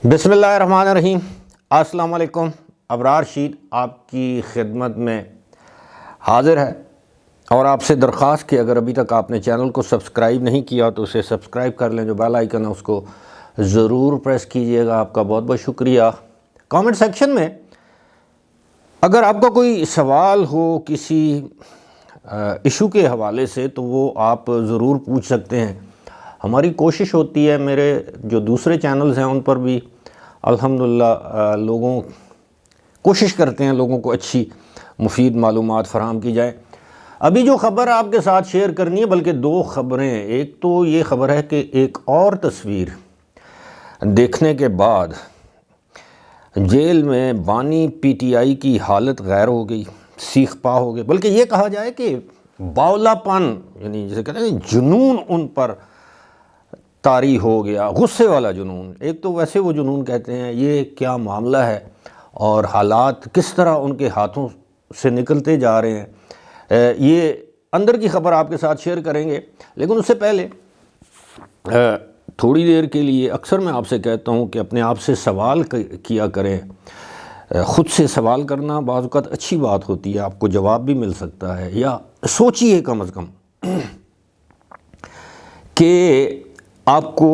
بسم اللہ الرحمن الرحیم۔ السلام علیکم۔ ابرار شید آپ کی خدمت میں حاضر ہے اور آپ سے درخواست کہ اگر ابھی تک آپ نے چینل کو سبسکرائب نہیں کیا تو اسے سبسکرائب کر لیں، جو بیل آئیکن ہے اس کو ضرور پریس کیجئے گا۔ آپ کا بہت بہت شکریہ۔ کامنٹ سیکشن میں اگر آپ کا کوئی سوال ہو کسی ایشو کے حوالے سے تو وہ آپ ضرور پوچھ سکتے ہیں۔ ہماری کوشش ہوتی ہے، میرے جو دوسرے چینلز ہیں ان پر بھی الحمدللہ لوگوں کوشش کرتے ہیں لوگوں کو اچھی مفید معلومات فراہم کی جائے۔ ابھی جو خبر آپ کے ساتھ شیئر کرنی ہے، بلکہ دو خبریں، ایک تو یہ خبر ہے کہ ایک اور تصویر دیکھنے کے بعد جیل میں بانی پی ٹی آئی کی حالت غیر ہو گئی، سیخ پا ہو گئی، بلکہ یہ کہا جائے کہ باولا پن، یعنی جسے کہتے ہیں جنون ان پر طاری ہو گیا، غصے والا جنون۔ ایک تو ویسے وہ جنون کہتے ہیں، یہ کیا معاملہ ہے اور حالات کس طرح ان کے ہاتھوں سے نکلتے جا رہے ہیں، یہ اندر کی خبر آپ کے ساتھ شیئر کریں گے۔ لیکن اس سے پہلے تھوڑی دیر کے لیے اکثر میں آپ سے کہتا ہوں کہ اپنے آپ سے سوال کیا کریں۔ خود سے سوال کرنا بعض اوقات اچھی بات ہوتی ہے، آپ کو جواب بھی مل سکتا ہے، یا سوچیے کم از کم کہ آپ کو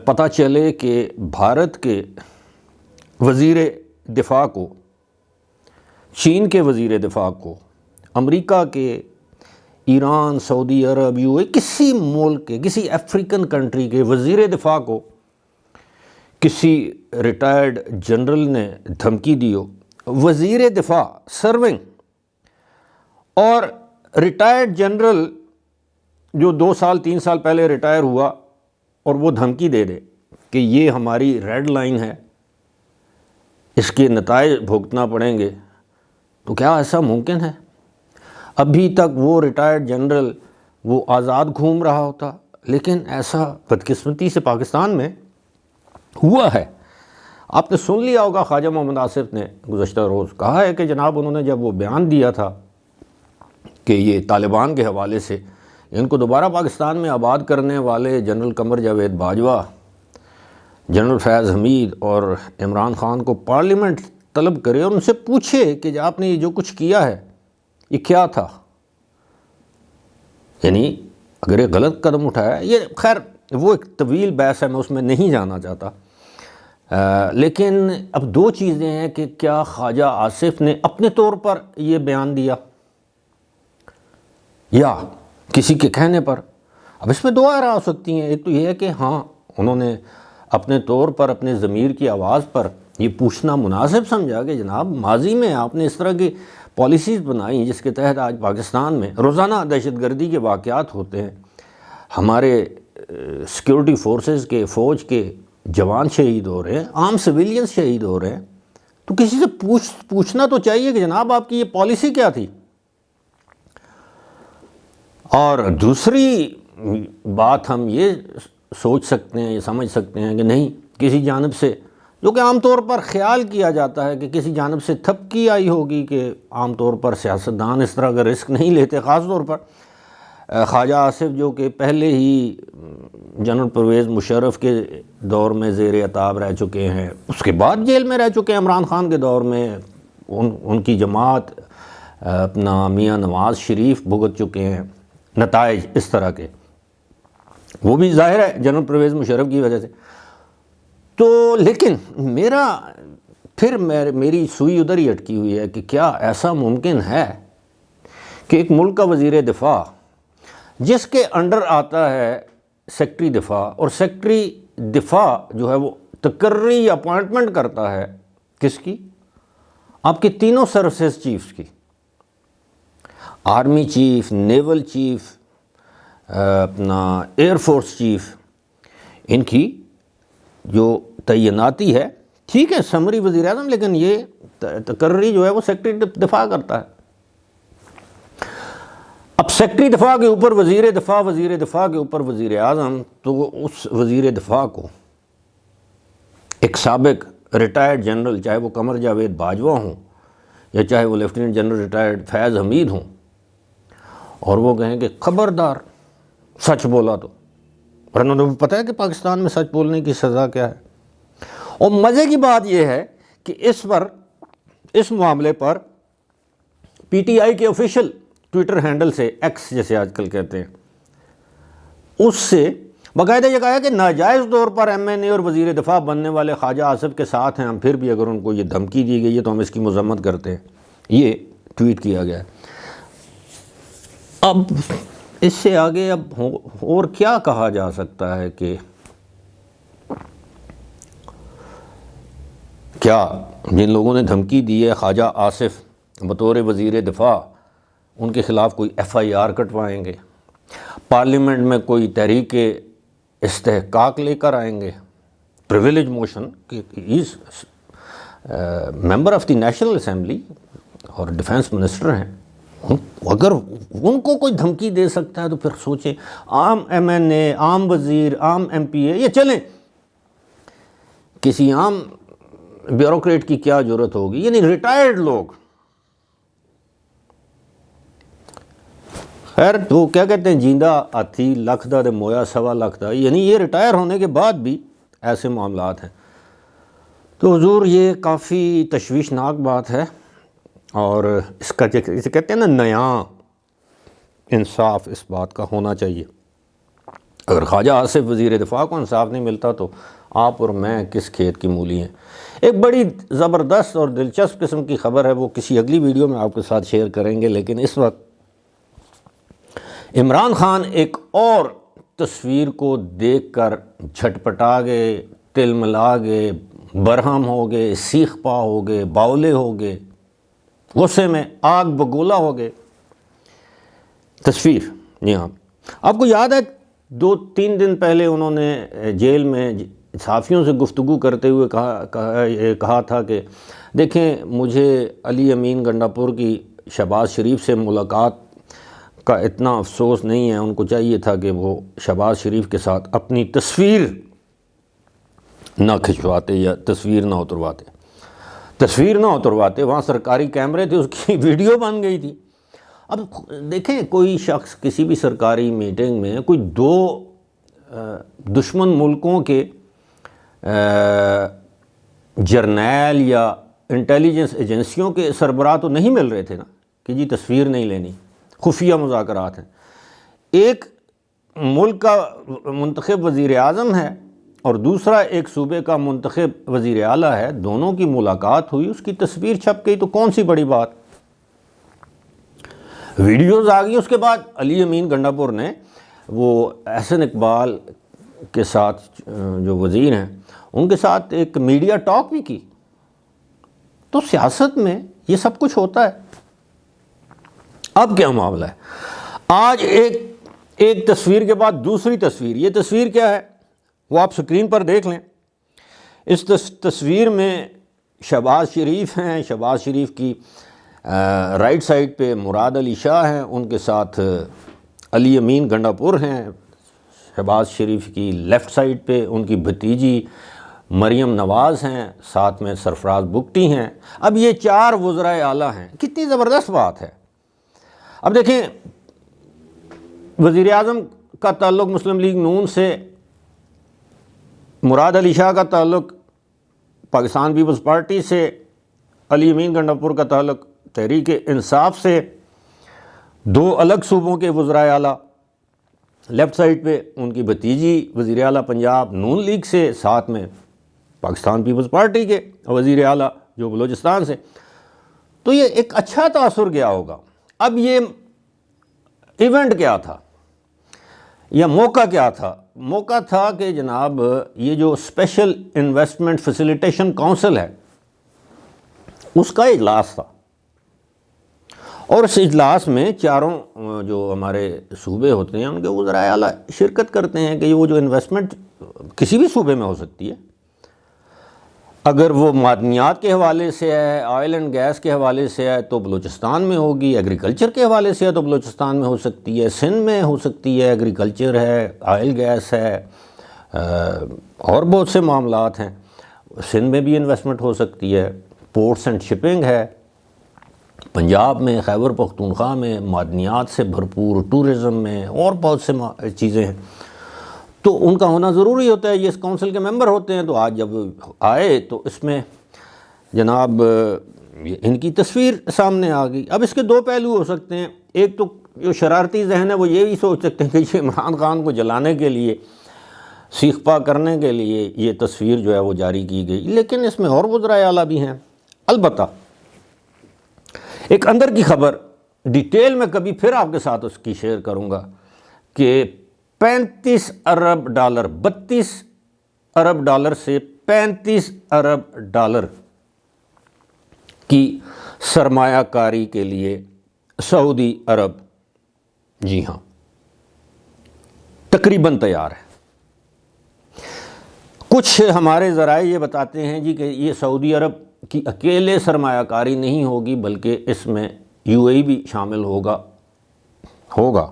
پتہ چلے کہ بھارت کے وزیر دفاع کو، چین کے وزیر دفاع کو، امریکہ کے، ایران، سعودی عرب، یو اے، کسی ملک کے، کسی افریقن کنٹری کے وزیر دفاع کو کسی ریٹائرڈ جنرل نے دھمکی دی ہو۔ وزیر دفاع سرونگ اور ریٹائرڈ جنرل جو 2 سال 3 سال پہلے ریٹائر ہوا اور وہ دھمکی دے دے کہ یہ ہماری ریڈ لائن ہے، اس کے نتائج بھگتنا پڑیں گے، تو کیا ایسا ممکن ہے؟ ابھی تک وہ ریٹائرڈ جنرل وہ آزاد گھوم رہا ہوتا، لیکن ایسا بدقسمتی سے پاکستان میں ہوا ہے۔ آپ نے سن لیا ہوگا، خواجہ محمد آصف نے گزشتہ روز کہا ہے کہ جناب انہوں نے جب وہ بیان دیا تھا کہ یہ طالبان کے حوالے سے ان کو دوبارہ پاکستان میں آباد کرنے والے جنرل قمر جاوید باجوہ، جنرل فیاض حمید اور عمران خان کو پارلیمنٹ طلب کرے اور ان سے پوچھے کہ آپ نے یہ جو کچھ کیا ہے یہ کیا تھا، یعنی اگر یہ غلط قدم اٹھایا، یہ خیر وہ ایک طویل بحث ہے، میں اس میں نہیں جانا چاہتا۔ لیکن اب دو چیزیں ہیں کہ کیا خواجہ آصف نے اپنے طور پر یہ بیان دیا یا کسی کے کہنے پر۔ اب اس میں دو آرا ہو سکتی ہیں، ایک تو یہ ہے کہ ہاں انہوں نے اپنے طور پر اپنے ضمیر کی آواز پر یہ پوچھنا مناسب سمجھا کہ جناب ماضی میں آپ نے اس طرح کی پالیسیز بنائی جس کے تحت آج پاکستان میں روزانہ دہشت گردی کے واقعات ہوتے ہیں، ہمارے سیکیورٹی فورسز کے، فوج کے جوان شہید ہو رہے ہیں، عام سویلینز شہید ہو رہے ہیں، تو کسی سے پوچھنا تو چاہیے کہ جناب آپ کی یہ پالیسی کیا تھی۔ اور دوسری بات ہم یہ سوچ سکتے ہیں، یہ سمجھ سکتے ہیں کہ نہیں، کسی جانب سے، جو کہ عام طور پر خیال کیا جاتا ہے کہ کسی جانب سے تھپکی آئی ہوگی، کہ عام طور پر سیاستدان اس طرح کا رسک نہیں لیتے، خاص طور پر خواجہ آصف جو کہ پہلے ہی جنرل پرویز مشرف کے دور میں زیر عتاب رہ چکے ہیں، اس کے بعد جیل میں رہ چکے ہیں، عمران خان کے دور میں ان کی جماعت اپنا میاں نواز شریف بھگت چکے ہیں نتائج اس طرح کے، وہ بھی ظاہر ہے جنرل پرویز مشرف کی وجہ سے۔ تو لیکن میری سوئی ادھر ہی اٹکی ہوئی ہے کہ کیا ایسا ممکن ہے کہ ایک ملک کا وزیر دفاع جس کے انڈر آتا ہے سیکٹری دفاع، اور سیکٹری دفاع جو ہے وہ تقرری اپوائنٹمنٹ کرتا ہے کس کی؟ آپ کے تینوں سروسز چیفز کی، آرمی چیف، نیول چیف، اپنا ایئر فورس چیف، ان کی جو تعیناتی ہے، ٹھیک ہے سمری وزیر اعظم، لیکن یہ تقرری جو ہے وہ سیکٹری دفاع کرتا ہے۔ اب سیکٹری دفاع کے اوپر وزیر دفاع، وزیر دفاع کے اوپر وزیر اعظم، تو اس وزیر دفاع کو ایک سابق ریٹائرڈ جنرل، چاہے وہ قمر جاوید باجوہ ہوں یا چاہے وہ لیفٹیننٹ جنرل ریٹائرڈ فیاض حمید ہوں، اور وہ کہیں کہ خبردار سچ بولا تو، اور انہوں نے پتہ ہے کہ پاکستان میں سچ بولنے کی سزا کیا ہے، اور مزے کی بات یہ ہے کہ اس معاملے پر پی ٹی آئی کے آفیشیل ٹویٹر ہینڈل سے، ایکس جیسے آج کل کہتے ہیں، اس سے باقاعدہ یہ کہا کہ ناجائز طور پر ایم این اے اور وزیر دفاع بننے والے خواجہ آصف کے ساتھ ہیں ہم، پھر بھی اگر ان کو یہ دھمکی دی گئی ہے تو ہم اس کی مذمت کرتے ہیں. یہ ٹویٹ کیا گیا ہے. اب اس سے آگے اب اور کیا کہا جا سکتا ہے کہ کیا جن لوگوں نے دھمکی دی ہے خواجہ آصف بطور وزیر دفاع، ان کے خلاف کوئی ایف آئی آر کٹوائیں گے، پارلیمنٹ میں کوئی تحریک استحقاق لے کر آئیں گے، پریویلیج موشن کہ is member of the national assembly اور ڈیفنس منسٹر ہیں، اگر ان کو کوئی دھمکی دے سکتا ہے تو پھر سوچیں عام ایم این اے، عام وزیر، عام ایم پی اے، یہ چلیں کسی عام بیوروکریٹ کی کیا ضرورت ہوگی، یعنی ریٹائرڈ لوگ. خیر وہ کیا کہتے ہیں، جیندہ ہاتھی لکھ دا تے مویا سوا لکھ دا، یعنی یہ ریٹائر ہونے کے بعد بھی ایسے معاملات ہیں. تو حضور یہ کافی تشویشناک بات ہے، اور اس کا جسے کہتے ہیں نا نیا انصاف اس بات کا ہونا چاہیے. اگر خواجہ آصف وزیر دفاع کو انصاف نہیں ملتا تو آپ اور میں کس کھیت کی مولی ہیں. ایک بڑی زبردست اور دلچسپ قسم کی خبر ہے، وہ کسی اگلی ویڈیو میں آپ کے ساتھ شیئر کریں گے، لیکن اس وقت عمران خان ایک اور تصویر کو دیکھ کر جھٹپٹا گئے، تل ملا گئے، برہم ہو گئے، سیخ پا ہو گئے، باولے ہو گئے، غصے میں آگ بگولا ہو گئے. تصویر، جی ہاں، آپ کو یاد ہے 2-3 دن پہلے انہوں نے جیل میں صحافیوں سے گفتگو کرتے ہوئے کہا تھا کہ دیکھیں مجھے علی امین گنڈا پور کی شہباز شریف سے ملاقات کا اتنا افسوس نہیں ہے، ان کو چاہیے تھا کہ وہ شہباز شریف کے ساتھ اپنی تصویر نہ کھنچواتے یا تصویر نہ اترواتے. وہاں سرکاری کیمرے تھے، اس کی ویڈیو بن گئی تھی. اب دیکھیں کوئی شخص کسی بھی سرکاری میٹنگ میں کوئی 2 دشمن ملکوں کے جرنیل یا انٹیلیجنس ایجنسیوں کے سربراہ تو نہیں مل رہے تھے نا کہ جی تصویر نہیں لینی، خفیہ مذاکرات ہیں. ایک ملک کا منتخب وزیر اعظم ہے اور دوسرا ایک صوبے کا منتخب وزیر اعلیٰ ہے، دونوں کی ملاقات ہوئی، اس کی تصویر چھپ گئی تو کون سی بڑی بات. ویڈیوز آ گئی. اس کے بعد علی امین گنڈا پور نے وہ احسن اقبال کے ساتھ جو وزیر ہیں ان کے ساتھ ایک میڈیا ٹاک بھی کی. تو سیاست میں یہ سب کچھ ہوتا ہے. اب کیا معاملہ ہے، آج ایک تصویر کے بعد دوسری تصویر. یہ تصویر کیا ہے وہ آپ سکرین پر دیکھ لیں. اس تصویر میں شہباز شریف ہیں، شہباز شریف کی رائٹ سائڈ پہ مراد علی شاہ ہیں، ان کے ساتھ علی امین گنڈا پور ہیں. شہباز شریف کی لیفٹ سائڈ پہ ان کی بھتیجی مریم نواز ہیں، ساتھ میں سرفراز بگٹی ہیں. اب یہ 4 وزرائے اعلیٰ ہیں. کتنی زبردست بات ہے. اب دیکھیں وزیر اعظم کا تعلق مسلم لیگ نون سے، مراد علی شاہ کا تعلق پاکستان پیپلز پارٹی سے، علی امین گنڈا پور کا تعلق تحریک انصاف سے. 2 الگ صوبوں کے وزرائے اعلیٰ، لیفٹ سائڈ پہ ان کی بھتیجی وزیر اعلیٰ پنجاب نون لیگ سے، ساتھ میں پاکستان پیپلز پارٹی کے وزیر اعلیٰ جو بلوچستان سے. تو یہ ایک اچھا تاثر گیا ہوگا. اب یہ ایونٹ کیا تھا یا موقع کیا تھا؟ موقع تھا کہ جناب یہ جو اسپیشل انویسٹمنٹ فیسیلیٹیشن کونسل ہے اس کا اجلاس تھا، اور اس اجلاس میں 4 جو ہمارے صوبے ہوتے ہیں ان کے وزرائے اعلیٰ شرکت کرتے ہیں کہ وہ جو انویسٹمنٹ کسی بھی صوبے میں ہو سکتی ہے. اگر وہ معدنیات کے حوالے سے ہے، آئل اینڈ گیس کے حوالے سے ہے تو بلوچستان میں ہوگی، ایگریکلچر کے حوالے سے ہے تو بلوچستان میں ہو سکتی ہے، سندھ میں ہو سکتی ہے، ایگریکلچر ہے، آئل گیس ہے، اور بہت سے معاملات ہیں. سندھ میں بھی انویسٹمنٹ ہو سکتی ہے، پورٹس اینڈ شپنگ ہے، پنجاب میں، خیبر پختونخوا میں معدنیات سے بھرپور، ٹورزم میں، اور بہت سے چیزیں ہیں. تو ان کا ہونا ضروری ہوتا ہے، یہ اس کونسل کے ممبر ہوتے ہیں۔ تو آج جب آئے تو اس میں جناب ان کی تصویر سامنے آ گئی۔ اب اس کے دو پہلو ہو سکتے ہیں، ایک تو جو شرارتی ذہن ہے وہ یہ بھی سوچ سکتے ہیں کہ یہ عمران خان کو جلانے کے لیے، سیخ پا کرنے کے لیے یہ تصویر جو ہے وہ جاری کی گئی، لیکن اس میں اور وزرائے اعلیٰ بھی ہیں۔ البتہ ایک اندر کی خبر ڈیٹیل میں کبھی پھر آپ کے ساتھ اس کی شیئر کروں گا کہ 35 ارب ڈالر، 32 ارب ڈالر سے 35 ارب ڈالر کی سرمایہ کاری کے لیے سعودی عرب، جی ہاں، تقریباً تیار ہے۔ کچھ ہمارے ذرائع یہ بتاتے ہیں جی کہ یہ سعودی عرب کی اکیلے سرمایہ کاری نہیں ہوگی، بلکہ اس میں UAE بھی شامل ہوگا۔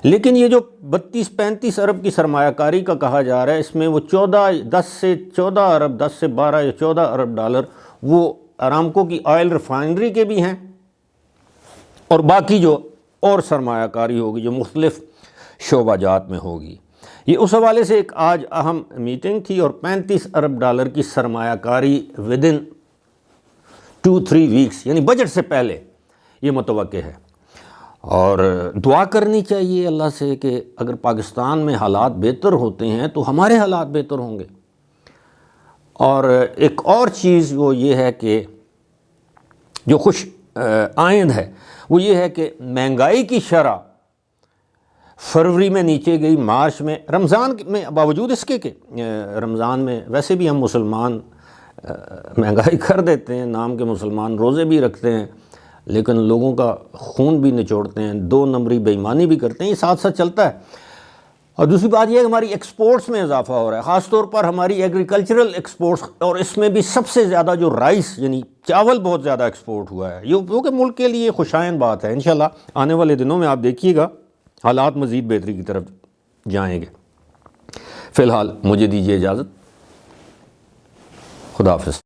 لیکن یہ جو 32-35 ارب کی سرمایہ کاری کا کہا جا رہا ہے، اس میں وہ 10 سے 14 ارب، 10 سے 12 یا 14 ارب ڈالر وہ ارامکو کی آئل ریفائنری کے بھی ہیں، اور باقی جو اور سرمایہ کاری ہوگی جو مختلف شعبہ جات میں ہوگی۔ یہ اس حوالے سے ایک آج اہم میٹنگ تھی، اور 35 ارب ڈالر کی سرمایہ کاری ودن 2-3 ویکس یعنی بجٹ سے پہلے یہ متوقع ہے۔ اور دعا کرنی چاہیے اللہ سے کہ اگر پاکستان میں حالات بہتر ہوتے ہیں تو ہمارے حالات بہتر ہوں گے۔ اور ایک اور چیز وہ یہ ہے کہ جو خوش آئند ہے وہ یہ ہے کہ مہنگائی کی شرح فروری میں نیچے گئی، مارچ میں، رمضان میں، باوجود اس کے کہ رمضان میں ویسے بھی ہم مسلمان مہنگائی کر دیتے ہیں، نام کے مسلمان روزے بھی رکھتے ہیں، لیکن لوگوں کا خون بھی نچوڑتے ہیں، 2 نمبری بے ایمانی بھی کرتے ہیں، یہ ساتھ ساتھ چلتا ہے۔ اور دوسری بات یہ ہے کہ ہماری ایکسپورٹس میں اضافہ ہو رہا ہے، خاص طور پر ہماری ایگریکلچرل ایکسپورٹس، اور اس میں بھی سب سے زیادہ جو رائس یعنی چاول بہت زیادہ ایکسپورٹ ہوا ہے، یہ کہ ملک کے لیے خوشائن بات ہے۔ انشاءاللہ آنے والے دنوں میں آپ دیکھیے گا حالات مزید بہتری کی طرف جائیں گے۔ فی الحال مجھے دیجیے اجازت، خدا حافظ۔